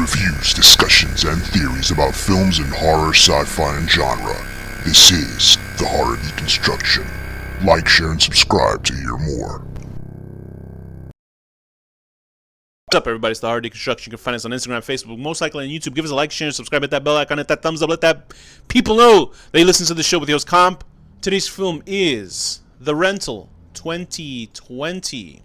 reviews, discussions, and theories about films in horror, sci-fi, and genre. This is the Horror Deconstruction. Like, share, and subscribe to hear more. What's up, everybody? It's the Horror Deconstruction. You can find us on Instagram, Facebook, most likely on YouTube. Give us a like, share, and subscribe. Hit that bell icon, hit that thumbs up. Let that people know they listen to the show with your host, Komp. Today's film is The Rental 2020.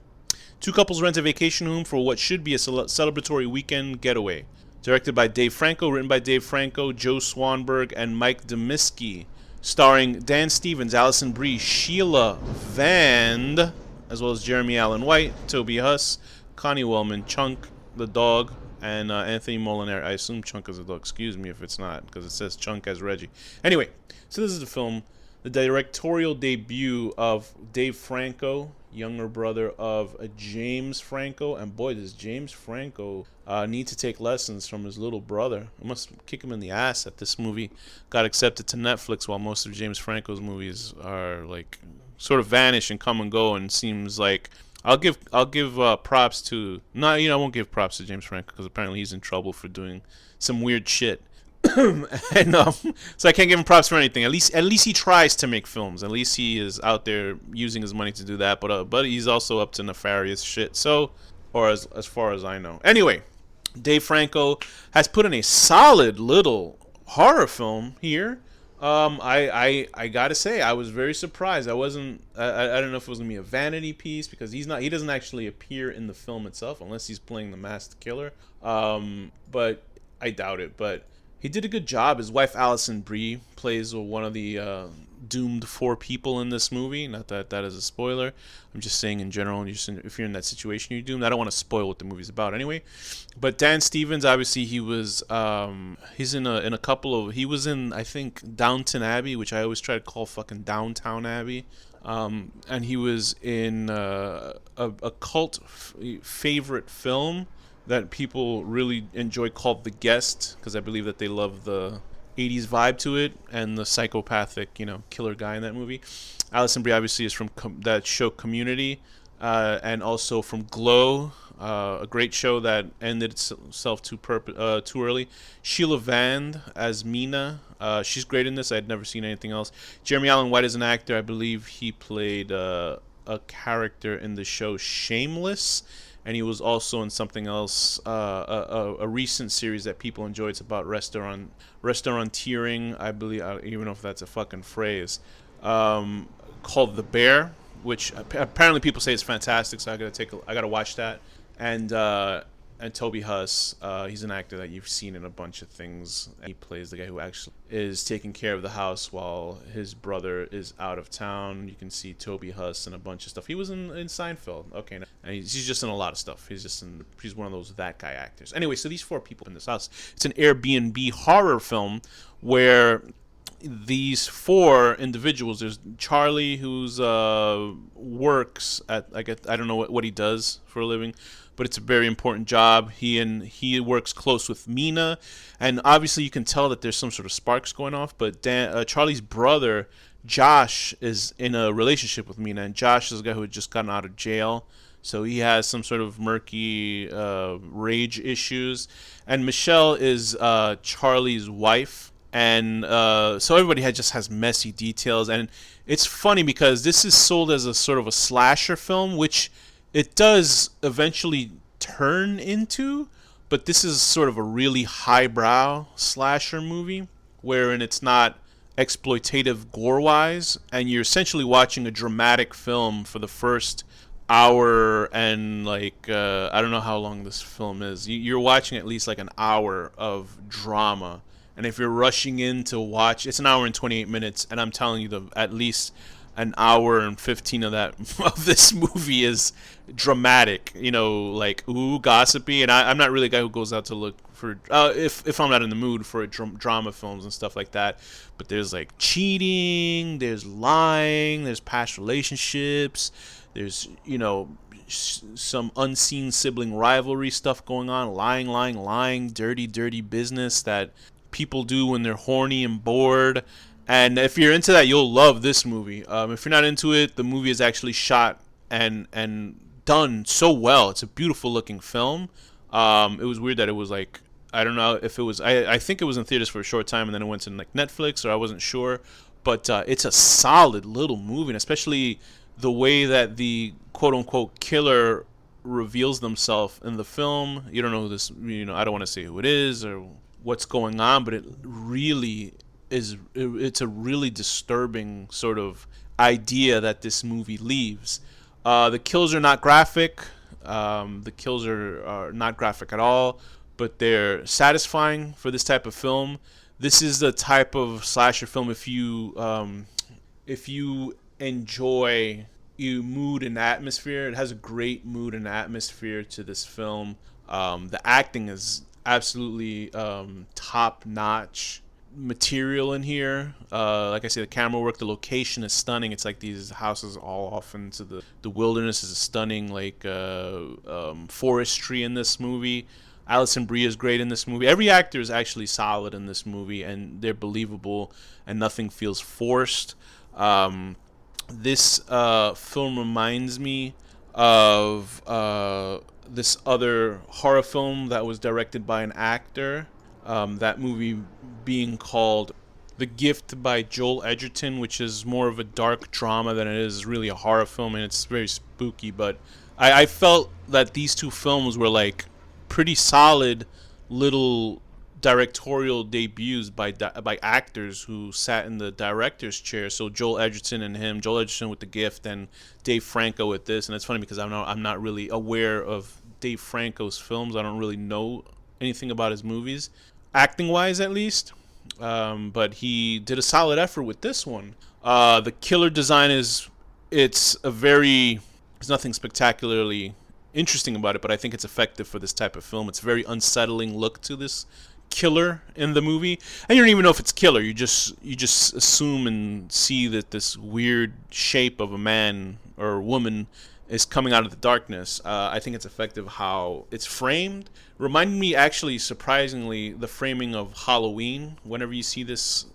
Two couples rent a vacation home for what should be a celebratory weekend getaway. Directed by Dave Franco, written by Dave Franco, Joe Swanberg, and Mike Demiski. Starring Dan Stevens, Alison Brie, Sheila Vand, as well as Jeremy Allen White, Toby Huss, Connie Wellman, Chunk the dog, and Anthony Molinari. I assume Chunk is a dog. Excuse me if it's not, because it says Chunk as Reggie. Anyway, so this is the film, the directorial debut of Dave Franco, younger brother of James Franco. And boy, does James Franco need to take lessons from his little brother. It must kick him in the ass that this movie got accepted to Netflix, while most of James Franco's movies are like sort of vanish and come and go, and seems like I'll give props to I won't give props to James Franco because apparently he's in trouble for doing some weird shit. And so I can't give him props for anything. At least he tries to make films. At least he is out there using his money to do that. But he's also up to nefarious shit. So, or as far as I know. Anyway, Dave Franco has put in a solid little horror film here. I gotta say, I was very surprised. I don't know if it was gonna be a vanity piece, because he doesn't actually appear in the film itself unless he's playing the masked killer. But I doubt it. But he did a good job. His wife Alison Brie plays one of the doomed four people in this movie. Not that that is a spoiler. I'm just saying in general, if you're in that situation, you're doomed. I don't want to spoil what the movie's about anyway. But Dan Stevens, obviously, he was he's in a couple of, he was in, I think, Downton Abbey, which I always try to call fucking Downtown Abbey. And he was in a cult favorite film that people really enjoy called The Guest, because I believe that they love the 80s vibe to it and the psychopathic, killer guy in that movie. Alison Brie obviously is from that show Community, and also from Glow, a great show that ended itself too early. Sheila Vand as Mina, she's great in this. I had never seen anything else. Jeremy Allen White is an actor. I believe he played a character in the show Shameless. And he was also in something else, a recent series that people enjoy. It's about restauranteering, I believe. I don't even know if that's a fucking phrase. Called The Bear, which apparently people say is fantastic. So I gotta watch that. And Toby Huss, he's an actor that you've seen in a bunch of things. He plays the guy who actually is taking care of the house while his brother is out of town. You can see Toby Huss in a bunch of stuff. He was in Seinfeld. Okay, and he's just in a lot of stuff. He's one of those that guy actors. Anyway, so these four people in this house. It's an Airbnb horror film where these four individuals, there's Charlie, who's works at, I don't know what he does for a living, but it's a very important job. He works close with Mina, and obviously you can tell that there's some sort of sparks going off. But Charlie's brother Josh is in a relationship with Mina, and Josh is a guy who had just gotten out of jail, so he has some sort of murky rage issues. And Michelle is Charlie's wife. And so everybody just has messy details, and it's funny because this is sold as a sort of a slasher film, which it does eventually turn into, but this is sort of a really highbrow slasher movie, wherein it's not exploitative gore-wise, and you're essentially watching a dramatic film for the first hour, and I don't know how long this film is. You're watching at least like an hour of drama. And if you're rushing in to watch, it's an hour and 28 minutes, and I'm telling you, at least an hour and 15 of this movie is dramatic, gossipy. And I'm not really a guy who goes out to look for, if I'm not in the mood for drama films and stuff like that. But there's like cheating, there's lying, there's past relationships, there's, some unseen sibling rivalry stuff going on, lying, dirty business that people do when they're horny and bored. And if you're into that, you'll love this movie. If you're not into it, the movie is actually shot and done so well. It's a beautiful looking film. It was weird that it was like I don't know if it was. I think it was in theaters for a short time, and then it went to like Netflix, or I wasn't sure. But it's a solid little movie, and especially the way that the quote unquote killer reveals themselves in the film. You don't know who this. I don't want to say who it is or what's going on, but it really is. It's a really disturbing sort of idea that this movie leaves. The kills are not graphic. The kills are not graphic at all, but they're satisfying for this type of film. This is the type of slasher film if you enjoy mood and atmosphere. It has a great mood and atmosphere to this film. The acting is absolutely top notch material in here. Like I say, the camera work, the location is stunning. It's like these houses all off into the wilderness. Is a stunning like forestry in this movie. Alison Brie is great in this movie. Every actor is actually solid in this movie, and they're believable, and nothing feels forced. This film reminds me of this other horror film that was directed by an actor. That movie being called The Gift by Joel Edgerton, which is more of a dark drama than it is really a horror film, and it's very spooky. But I felt that these two films were like pretty solid little directorial debuts by actors who sat in the director's chair. So Joel Edgerton with The Gift, and Dave Franco with this. And it's funny because I'm not really aware of Dave Franco's films. I don't really know anything about his movies, acting wise at least. But he did a solid effort with this one. The killer design there's nothing spectacularly interesting about it, but I think it's effective for this type of film. It's a very unsettling look to this killer in the movie, and you don't even know if it's killer. You just assume and see that this weird shape of a man or woman is coming out of the darkness. I think it's effective how it's framed. Reminded me, actually, surprisingly, the framing of Halloween. Whenever you see this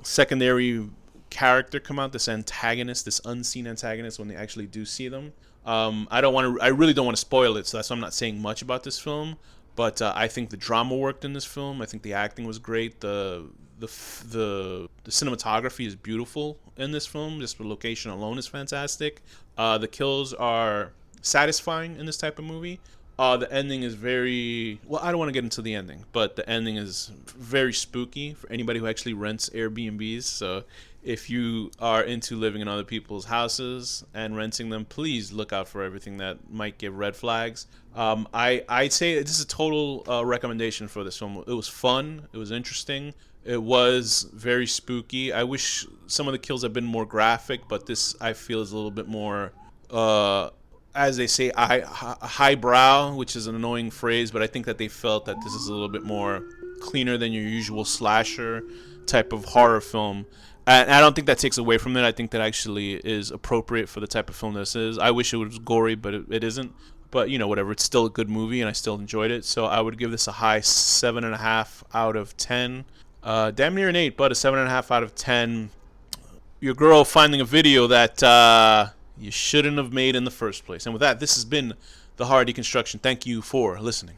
secondary character come out, this antagonist, this unseen antagonist, when they actually do see them. I really don't want to spoil it, so that's why I'm not saying much about this film. But I think the drama worked in this film. I think the acting was great. The cinematography is beautiful in this film. Just the location alone is fantastic. The kills are satisfying in this type of movie. The ending is very... Well, I don't want to get into the ending, but the ending is very spooky for anybody who actually rents Airbnbs. So if you are into living in other people's houses and renting them, please look out for everything that might give red flags. I'd say this is a total recommendation for this film. It was fun. It was interesting. It was very spooky. I wish some of the kills had been more graphic, but this, I feel, is a little bit more... as they say, highbrow, which is an annoying phrase, but I think that they felt that this is a little bit more cleaner than your usual slasher type of horror film. And I don't think that takes away from it. I think that actually is appropriate for the type of film this is. I wish it was gory, but it isn't. But, whatever. It's still a good movie, and I still enjoyed it. So I would give this a high 7.5 out of 10. Damn near an 8, but a 7.5 out of 10. Your girl finding a video that... you shouldn't have made in the first place. And with that, this has been the Horror Deconstruction. Thank you for listening.